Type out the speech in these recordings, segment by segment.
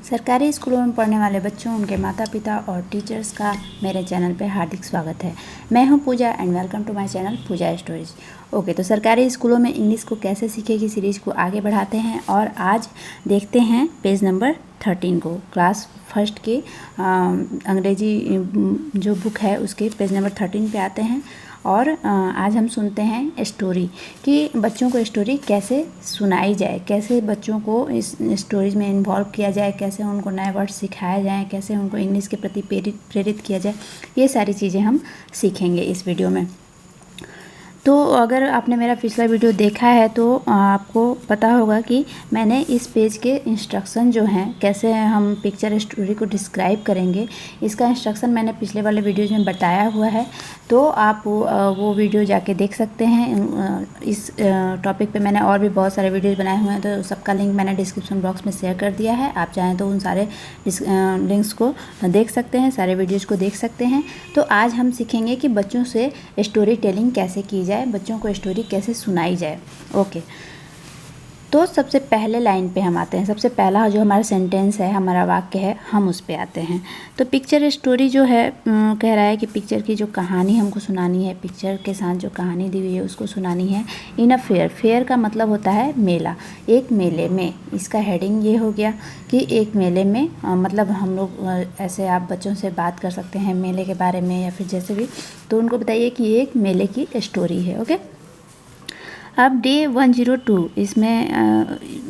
सरकारी स्कूलों में पढ़ने वाले बच्चों, उनके माता पिता और टीचर्स का मेरे चैनल पे हार्दिक स्वागत है। मैं हूं Pooja and welcome to my channel Pooja stories. Okay, तो सरकारी स्कूलों में इंग्लिश को कैसे सीखेगी सीरीज़ को आगे बढ़ाते हैं और आज देखते हैं पेज नंबर 13 को। क्लास फर्स्ट के अंग्रेजी जो बुक है उसके पेज नंबर 13 पे आते हैं और आज हम सुनते हैं स्टोरी कि बच्चों को स्टोरी कैसे सुनाई जाए, कैसे बच्चों को इस स्टोरीज में इन्वॉल्व किया जाए, कैसे उनको नए वर्ड सिखाए जाएँ, कैसे उनको इंग्लिश के प्रति प्रेरित किया जाए। ये सारी चीज़ें हम सीखेंगे इस वीडियो में। तो अगर आपने मेरा पिछला वीडियो देखा है तो आपको पता होगा कि मैंने इस पेज के इंस्ट्रक्शन जो हैं, कैसे हम पिक्चर स्टोरी को डिस्क्राइब करेंगे, इसका इंस्ट्रक्शन मैंने पिछले वाले वीडियोज़ में बताया हुआ है। तो आप वो वीडियो जाके देख सकते हैं। इस टॉपिक पे मैंने और भी बहुत सारे वीडियोज़ बनाए हुए हैं, तो सबका लिंक मैंने डिस्क्रिप्शन बॉक्स में शेयर कर दिया है। आप चाहें तो उन सारे लिंक्स को देख सकते हैं, सारे वीडियोज़ को देख सकते हैं। तो आज हम सीखेंगे कि बच्चों से स्टोरी टेलिंग कैसे की जाए, बच्चों को स्टोरी कैसे सुनाई जाए। ओके, तो सबसे पहले लाइन पे हम आते हैं। सबसे पहला जो हमारा सेंटेंस है, हमारा वाक्य है, हम उस पे आते हैं। तो पिक्चर स्टोरी जो है कह रहा है कि पिक्चर की जो कहानी हमको सुनानी है, पिक्चर के साथ जो कहानी दी हुई है उसको सुनानी है इन अ फेयर। फेयर का मतलब होता है मेला, एक मेले में। इसका हेडिंग ये हो गया कि एक मेले में, मतलब हम लोग ऐसे आप बच्चों से बात कर सकते हैं मेले के बारे में या फिर जैसे भी, तो उनको बताइए कि ये एक मेले की स्टोरी है। ओके, अब डे 102 इसमें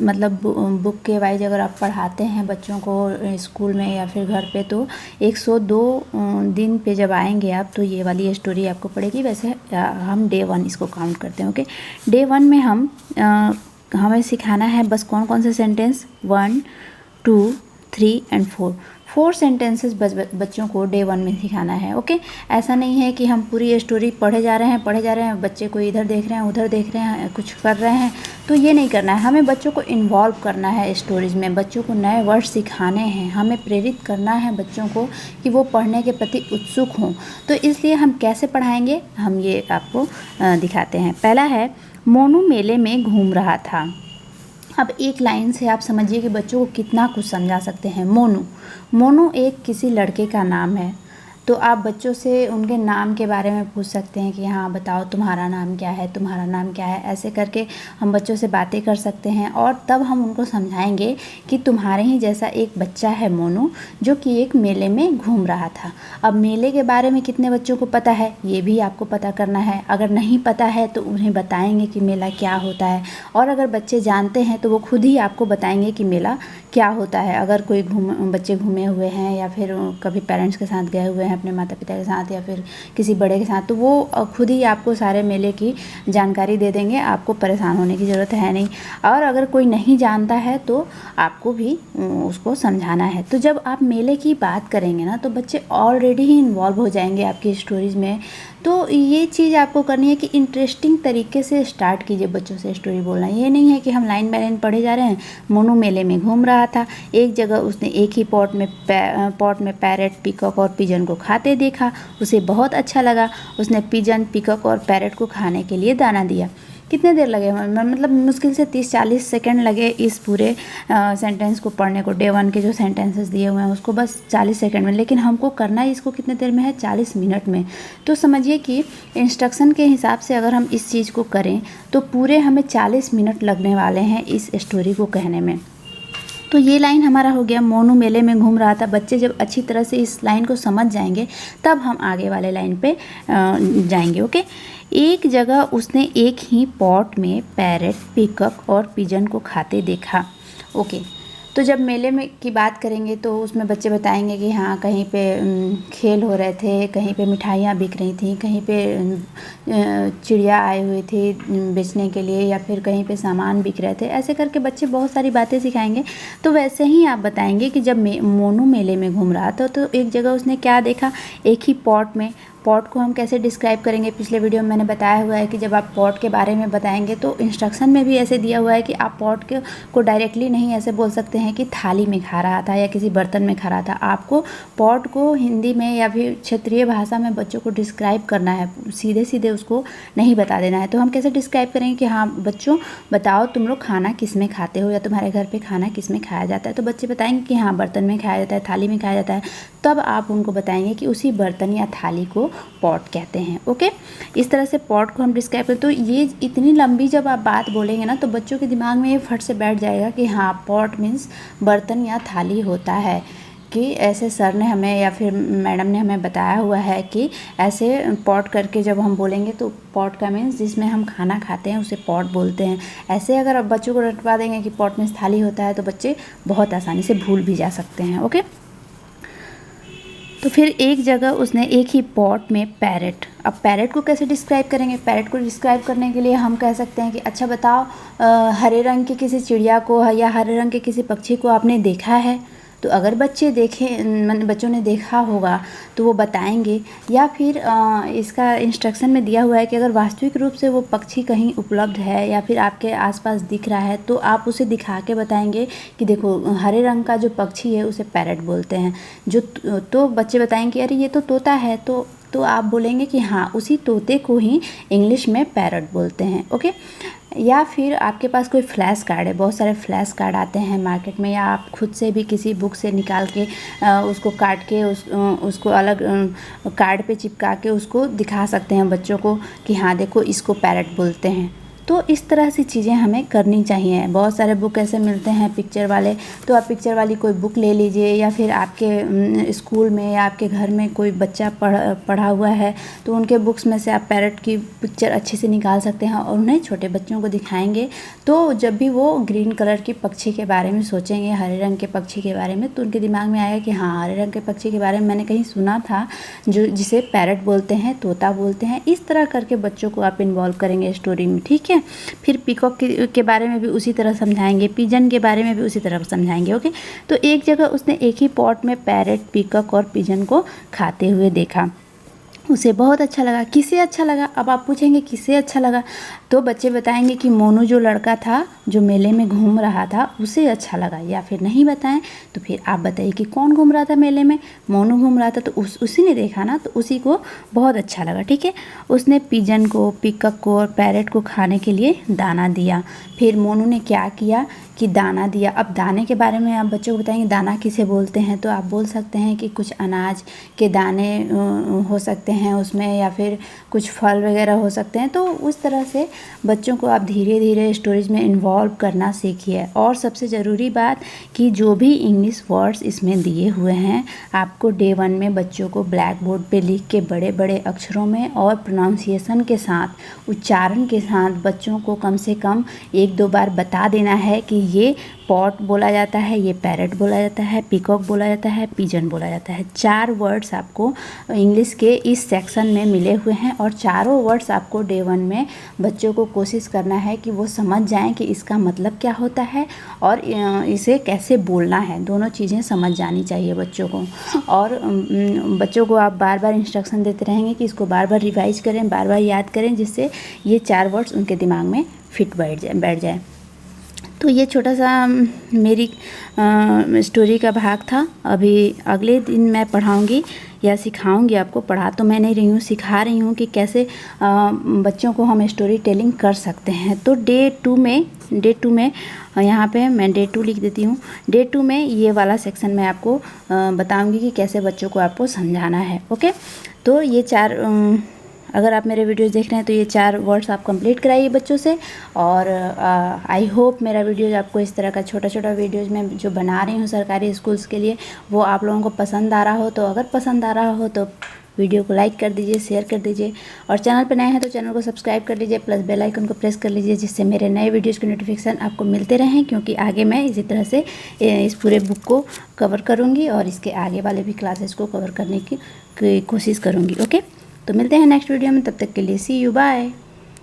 मतलब बुक के वाइज अगर आप पढ़ाते हैं बच्चों को स्कूल में या फिर घर पे, तो 102 दिन पे जब आएंगे आप तो ये वाली स्टोरी आपको पड़ेगी। वैसे हम डे 1 इसको काउंट करते हैं। ओके, डे 1 में हमें सिखाना है बस कौन कौन से सेंटेंस, 1, 2, 3 एंड 4 सेंटेंसेस बच्चों को डे 1 में सिखाना है। ओके, ऐसा नहीं है कि हम पूरी स्टोरी पढ़े जा रहे हैं, बच्चे को इधर देख रहे हैं, उधर देख रहे हैं, कुछ कर रहे हैं, तो ये नहीं करना है। हमें बच्चों को इन्वॉल्व करना है स्टोरीज में, बच्चों को नए वर्ड सिखाने हैं, हमें प्रेरित करना है बच्चों को कि वो पढ़ने के प्रति उत्सुक हों। तो इसलिए हम कैसे पढ़ाएंगे, हम ये आपको दिखाते हैं। पहला है, मोनू मेले में घूम रहा था। अब एक लाइन से आप समझिए कि बच्चों को कितना कुछ समझा सकते हैं। मोनू एक किसी लड़के का नाम है। तो आप बच्चों से उनके नाम के बारे में पूछ सकते हैं कि हाँ बताओ तुम्हारा नाम क्या है, तुम्हारा नाम क्या है। ऐसे करके हम बच्चों से बातें कर सकते हैं और तब हम उनको समझाएंगे कि तुम्हारे ही जैसा एक बच्चा है मोनू, जो कि एक मेले में घूम रहा था। अब मेले के बारे में कितने बच्चों को पता है ये भी आपको पता करना है। अगर नहीं पता है तो उन्हें बताएंगे कि मेला क्या होता है, और अगर बच्चे जानते हैं तो वो खुद ही आपको बताएंगे कि मेला क्या होता है। अगर कोई बच्चे घूमे हुए हैं या फिर कभी पेरेंट्स के साथ गए हुए हैं अपने माता पिता के साथ या फिर किसी बड़े के साथ, तो वो खुद ही आपको सारे मेले की जानकारी दे देंगे। आपको परेशान होने की ज़रूरत है नहीं। और अगर कोई नहीं जानता है तो आपको भी उसको समझाना है। तो जब आप मेले की बात करेंगे ना तो बच्चे ऑलरेडी ही इन्वॉल्व हो जाएंगे आपकी स्टोरीज़ में। तो ये चीज़ आपको करनी है कि इंटरेस्टिंग तरीके से स्टार्ट कीजिए बच्चों से स्टोरी बोलना। ये नहीं है कि हम लाइन बाय लाइन पढ़े जा रहे हैं। मोनू मेले में घूम रहा था, एक जगह उसने एक ही पॉट में पैरेट, पीकॉक और पिजन को खाते देखा। उसे बहुत अच्छा लगा। उसने पिजन, पीकॉक और पैरेट को खाने के लिए दाना दिया। कितने देर लगे, मतलब मुश्किल से 30-40 सेकंड लगे इस पूरे सेंटेंस को पढ़ने को। डे 1 के जो सेंटेंसेस दिए हुए हैं उसको बस 40 सेकंड में, लेकिन हमको करना है इसको कितने देर में है, 40 मिनट में। तो समझिए कि इंस्ट्रक्शन के हिसाब से अगर हम इस चीज़ को करें तो पूरे हमें 40 मिनट लगने वाले हैं इस स्टोरी को कहने में। तो ये लाइन हमारा हो गया, मोनू मेले में घूम रहा था। बच्चे जब अच्छी तरह से इस लाइन को समझ जाएंगे तब हम आगे वाले लाइन पे जाएंगे। ओके, एक जगह उसने एक ही पॉट में पैरेट, पीकॉक और पिजन को खाते देखा। ओके, तो जब मेले में की बात करेंगे तो उसमें बच्चे बताएंगे कि हाँ कहीं पे खेल हो रहे थे, कहीं पे मिठाइयाँ बिक रही थी, कहीं पे चिड़िया आई हुई थी बेचने के लिए, या फिर कहीं पे सामान बिक रहे थे। ऐसे करके बच्चे बहुत सारी बातें सिखाएंगे। तो वैसे ही आप बताएंगे कि जब मोनू मेले में घूम रहा था तो एक जगह उसने क्या देखा, एक ही पॉट में पॉट को हम कैसे डिस्क्राइब करेंगे, पिछले वीडियो में मैंने बताया हुआ है कि जब आप पॉट के बारे में बताएंगे तो इंस्ट्रक्शन में भी ऐसे दिया हुआ है कि आप पॉट को डायरेक्टली नहीं ऐसे बोल सकते हैं कि थाली में खा रहा था या किसी बर्तन में खा रहा था। आपको पॉट को हिंदी में या फिर क्षेत्रीय भाषा में बच्चों को डिस्क्राइब करना है, सीधे सीधे उसको नहीं बता देना है। तो हम कैसे डिस्क्राइब करेंगे कि हाँ बच्चों बताओ तुम लोग खाना किस में खाते हो या तुम्हारे घर पे खाना किस में खाया जाता है। तो बच्चे बताएंगे कि हाँ बर्तन में खाया जाता है, थाली में खाया जाता है। तब आप उनको बताएंगे कि उसी बर्तन या थाली को पॉट कहते हैं। ओके, इस तरह से पॉट को हम डिस्क्राइब करें। तो ये इतनी लंबी जब आप बात बोलेंगे ना तो बच्चों के दिमाग में ये फट से बैठ जाएगा कि हाँ पॉट मीन्स बर्तन या थाली होता है, कि ऐसे सर ने हमें या फिर मैडम ने हमें बताया हुआ है कि ऐसे पॉट करके जब हम बोलेंगे तो पॉट का मीन्स जिसमें हम खाना खाते हैं उसे पॉट बोलते हैं। ऐसे अगर आप बच्चों को रटवा देंगे कि पॉट मीन्स थाली होता है तो बच्चे बहुत आसानी से भूल भी जा सकते हैं। ओके, तो फिर एक जगह उसने एक ही पॉट में पैरेट। अब पैरेट को कैसे डिस्क्राइब करेंगे? पैरेट को डिस्क्राइब करने के लिए हम कह सकते हैं कि अच्छा बताओ हरे रंग के किसी चिड़िया को या हरे रंग के किसी पक्षी को आपने देखा है? तो अगर बच्चों ने देखा होगा तो वो बताएंगे। या फिर इसका इंस्ट्रक्शन में दिया हुआ है कि अगर वास्तविक रूप से वो पक्षी कहीं उपलब्ध है या फिर आपके आसपास दिख रहा है तो आप उसे दिखा के बताएंगे कि देखो हरे रंग का जो पक्षी है उसे पैरेट बोलते हैं। तो बच्चे बताएंगे अरे ये तो तोता है, तो आप बोलेंगे कि हाँ उसी तोते को ही इंग्लिश में पैरेट बोलते हैं। ओके, या फिर आपके पास कोई फ्लैश कार्ड है, बहुत सारे फ्लैश कार्ड आते हैं मार्केट में, या आप खुद से भी किसी बुक से निकाल के उसको काट के उसको अलग कार्ड पे चिपका के उसको दिखा सकते हैं बच्चों को कि हाँ देखो इसको पैरेट बोलते हैं। तो इस तरह से चीज़ें हमें करनी चाहिए। बहुत सारे बुक ऐसे मिलते हैं पिक्चर वाले, तो आप पिक्चर वाली कोई बुक ले लीजिए, या फिर आपके स्कूल में या आपके घर में कोई बच्चा पढ़ा हुआ है तो उनके बुक्स में से आप पैरेट की पिक्चर अच्छे से निकाल सकते हैं और उन्हें छोटे बच्चों को दिखाएंगे। तो जब भी वो ग्रीन कलर की पक्षी के बारे में सोचेंगे, हरे रंग के पक्षी के बारे में, तो उनके दिमाग में आएगा कि हाँ हरे रंग के पक्षी के बारे में मैंने कहीं सुना था, जिसे पैरेट बोलते हैं, तोता बोलते हैं। इस तरह करके बच्चों को आप इन्वॉल्व करेंगे स्टोरी में, ठीक है। फिर पीकॉक के बारे में भी उसी तरह समझाएंगे, पिजन के बारे में भी उसी तरह समझाएंगे। ओके, तो एक जगह उसने एक ही पॉट में पैरेट, पीकॉक और पिजन को खाते हुए देखा। उसे बहुत अच्छा लगा। किसे अच्छा लगा? अब आप पूछेंगे किसे अच्छा लगा, तो बच्चे बताएंगे कि मोनू जो लड़का था जो मेले में घूम रहा था उसे अच्छा लगा। या फिर नहीं बताएं तो फिर आप बताइए कि कौन घूम रहा था मेले में? मोनू घूम रहा था, तो उसी ने देखा ना, तो उसी को बहुत अच्छा लगा। ठीक है, उसने पिजन को, पिकअप को और पैरेट को खाने के लिए दाना दिया। फिर मोनू ने क्या किया कि दाना दिया। अब दाने के बारे में आप बच्चों को बताएंगे दाना किसे बोलते हैं, तो आप बोल सकते हैं कि कुछ अनाज के दाने हो सकते हैं उसमें, या फिर कुछ फल वगैरह हो सकते हैं। तो उस तरह से बच्चों को आप धीरे धीरे स्टोरीज में इन्वॉल्व करना सीखिए। और सबसे ज़रूरी बात कि जो भी इंग्लिश वर्ड्स इसमें दिए हुए हैं आपको डे 1 में बच्चों को ब्लैक बोर्ड पे लिख के बड़े बड़े अक्षरों में और प्रोनाउंसिएशन के साथ, उच्चारण के साथ बच्चों को कम से कम 1-2 बार बता देना है कि ये पॉट बोला जाता है, ये पैरेट बोला जाता है, पीकॉक बोला जाता है, पिजन बोला जाता है। 4 वर्ड्स आपको इंग्लिश के इस सेक्शन में मिले हुए हैं और चारों वर्ड्स आपको डे 1 में बच्चों को कोशिश करना है कि वो समझ जाएं कि इसका मतलब क्या होता है और इसे कैसे बोलना है। दोनों चीज़ें समझ जानी चाहिए बच्चों को। और बच्चों को आप बार बार इंस्ट्रक्शन देते रहेंगे कि इसको बार बार रिवाइज करें, बार बार याद करें, जिससे ये 4 वर्ड्स उनके दिमाग में फिट बैठ जाए। तो ये छोटा सा मेरी स्टोरी का भाग था। अभी अगले दिन मैं पढ़ाऊँगी या सिखाऊंगी आपको। पढ़ा तो मैं नहीं रही हूँ, सिखा रही हूँ कि कैसे बच्चों को हम स्टोरी टेलिंग कर सकते हैं। तो डे टू में यहाँ पे मैं डे 2 लिख देती हूँ। डे 2 में ये वाला सेक्शन मैं आपको बताऊँगी कि कैसे बच्चों को आपको समझाना है। ओके, तो ये 4 अगर आप मेरे वीडियोस देख रहे हैं तो ये 4 वर्ड्स आप कंप्लीट कराइए बच्चों से। और आई होप मेरा वीडियोस आपको इस तरह का छोटा छोटा वीडियोस मैं जो बना रही हूँ सरकारी स्कूल्स के लिए वो आप लोगों को पसंद आ रहा हो। तो अगर पसंद आ रहा हो तो वीडियो को लाइक कर दीजिए, शेयर कर दीजिए, और चैनल पर नए हैं तो चैनल को सब्सक्राइब कर लीजिए, प्लस बेल आइकन को प्रेस कर लीजिए, जिससे मेरे नए वीडियोज़ के नोटिफिकेशन आपको मिलते रहें। क्योंकि आगे मैं इसी तरह से इस पूरे बुक को कवर करूँगी और इसके आगे वाले भी क्लासेस को कवर करने की कोशिश करूँगी। ओके, तो मिलते हैं नेक्स्ट वीडियो में, तब तक के लिए सी यू, बाय।